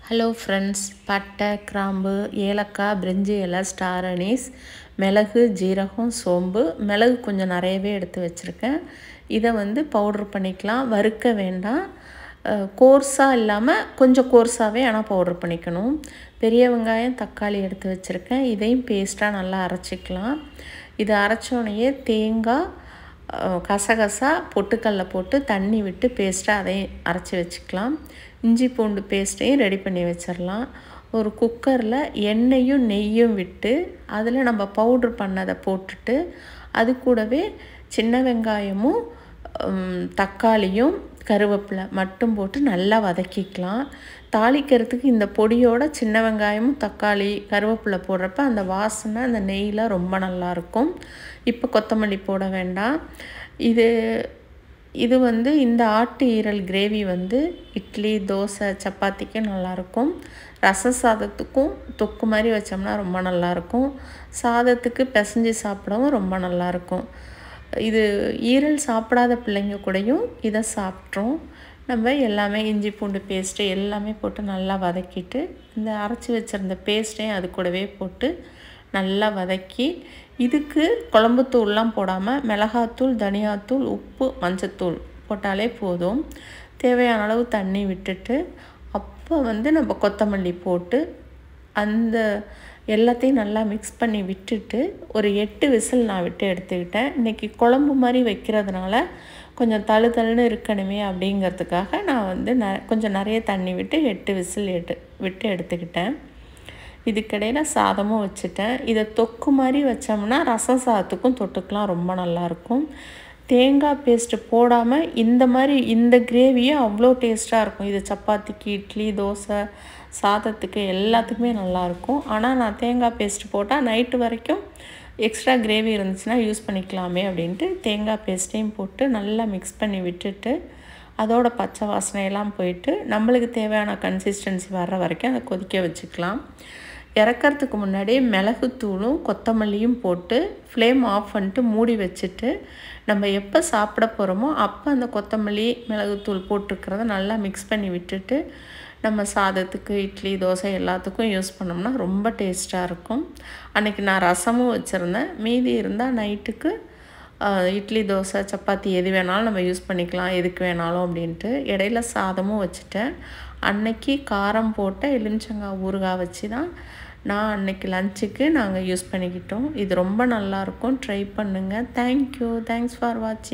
Hello friends, பட்டை, கிராம்பு, ஏலக்காய், பிரிஞ்சி இலை, ஸ்டார் அனீஸ், மிளகு, ஜீரகம், சோம்பு. மிளகு கொஞ்சம் நிறையவே எடுத்து வச்சுருக்கேன். இதை பவுட்ரு பண்ணிக்கலாம். வறுக்க வேண்டாம். கோர்ஸாக இல்லாமல் கொஞ்சம் கோர்ஸாகவே ஆனால் பவுட்ரு பண்ணிக்கணும். பெரிய வெங்காயம், தக்காளி எடுத்து வச்சுருக்கேன். இதையும் பேஸ்ட்டாக நல்லா அரைச்சிக்கலாம். இதை அரைச்சோடனே தேங்காய், கசகசா, பொட்டுக்கல்ல போட்டு தண்ணி விட்டு பேஸ்ட்டாக அதையும் அரைச்சி வச்சுக்கலாம். இஞ்சி பூண்டு பேஸ்ட்டையும் ரெடி பண்ணி வச்சிடலாம். ஒரு குக்கரில் எண்ணெயும் நெய்யும் விட்டு அதில் நம்ம பவுட்ரு பண்ணதை போட்டுட்டு அது கூடவே சின்ன வெங்காயமும் தக்காளியும் கருவேப்பிலை மட்டும் போட்டு நல்லா வதக்கிக்கலாம். தாளிக்கிறதுக்கு இந்த பொடியோட சின்ன வெங்காயமும் தக்காளி கருவேப்பிலை போடுறப்ப அந்த வாசனை அந்த நெய்யில் ரொம்ப நல்லாயிருக்கும். இப்போ கொத்தமல்லி போட வேண்டாம். இது இந்த ஆட்டு ஈரல் கிரேவி இட்லி, தோசை, சப்பாத்திக்கு நல்லாயிருக்கும். ரச சாதத்துக்கும் தொக்கு மாதிரி வச்சோம்னா ரொம்ப நல்லாயிருக்கும். சாதத்துக்கு பிசைஞ்சு சாப்பிடவும் ரொம்ப நல்லாயிருக்கும். இது ஈரல் சாப்பிடாத பிள்ளைங்க கூடயும் இதை சாப்பிட்றோம். நம்ம எல்லாமே இஞ்சி பூண்டு பேஸ்ட்டு எல்லாமே போட்டு நல்லா வதக்கிட்டு இந்த அரைச்சி வச்சுருந்த பேஸ்ட்டையும் அது கூடவே போட்டு நல்லா வதக்கி இதுக்கு குழம்புத்தூள்லாம் போடாமல் மிளகாத்தூள், தனியாத்தூள், உப்பு, மஞ்சத்தூள் போட்டாலே போதும். தேவையான அளவு தண்ணி விட்டுட்டு அப்போ நம்ம கொத்தமல்லி போட்டு அந்த எல்லாத்தையும் நல்லா மிக்ஸ் பண்ணி விட்டுட்டு ஒரு 8 விசில் நான் விட்டு எடுத்துக்கிட்டேன். இன்றைக்கி குழம்பு மாதிரி வைக்கிறதுனால கொஞ்சம் தழுன்னு இருக்கணுமே அப்படிங்கிறதுக்காக நான் கொஞ்சம் நிறைய தண்ணி விட்டு 8 விசில் விட்டு எடுத்துக்கிட்டேன். இதுக்கிடையில் சாதமும் வச்சுட்டேன். இதை தொக்கு மாதிரி வச்சோம்னா ரசம் சாதத்துக்கும் தொட்டுக்கலாம், ரொம்ப நல்லாயிருக்கும். தேங்காய் பேஸ்ட்டு போடாமல் இந்த கிரேவியும் அவ்வளோ டேஸ்ட்டாக இருக்கும். இது சப்பாத்திக்கு, இட்லி, தோசை, சாதத்துக்கு எல்லாத்துக்குமே நல்லாயிருக்கும். ஆனால் நான் தேங்காய் பேஸ்ட்டு போட்டால் நைட்டு வரைக்கும் எக்ஸ்ட்ரா கிரேவி இருந்துச்சுன்னா யூஸ் பண்ணிக்கலாமே அப்படின்ட்டு தேங்காய் பேஸ்ட்டையும் போட்டு நல்லா மிக்ஸ் பண்ணி விட்டுட்டு அதோட பச்சை வாசனையெல்லாம் போயிட்டு நம்மளுக்கு தேவையான கன்சிஸ்டன்சி வர்ற வரைக்கும் அதை கொதிக்க வச்சுக்கலாம். இறக்கிறதுக்கு முன்னாடி மிளகுத்தூளும் கொத்தமல்லியும் போட்டு ஃப்ளேம் ஆஃப் பண்ணிட்டு மூடி வச்சுட்டு நம்ம எப்போ சாப்பிட போகிறோமோ அப்போ அந்த கொத்தமல்லி, மிளகுத்தூள் போட்டிருக்கிறத நல்லா மிக்ஸ் பண்ணி விட்டுட்டு நம்ம சாதத்துக்கு, இட்லி, தோசை எல்லாத்துக்கும் யூஸ் பண்ணோம்னா ரொம்ப டேஸ்ட்டாக இருக்கும். அன்றைக்கி நான் ரசமும் வச்சுருந்தேன். மீதி இருந்தால் நைட்டுக்கு இட்லி, தோசை, சப்பாத்தி எது வேணாலும் நம்ம யூஸ் பண்ணிக்கலாம், எதுக்கு வேணாலும் அப்படின்ட்டு. இடையில சாதமும் வச்சுட்டேன். அன்னைக்கு காரம் போட்ட எலுமிச்சங்காய் ஊறுகாய் வச்சு தான் நான் அன்றைக்கி லஞ்சுக்கு நாங்கள் யூஸ் பண்ணிக்கிட்டோம். இது ரொம்ப நல்லாயிருக்கும். ட்ரை பண்ணுங்கள். தேங்க்யூ. தேங்க்ஸ் ஃபார் வாட்சிங்.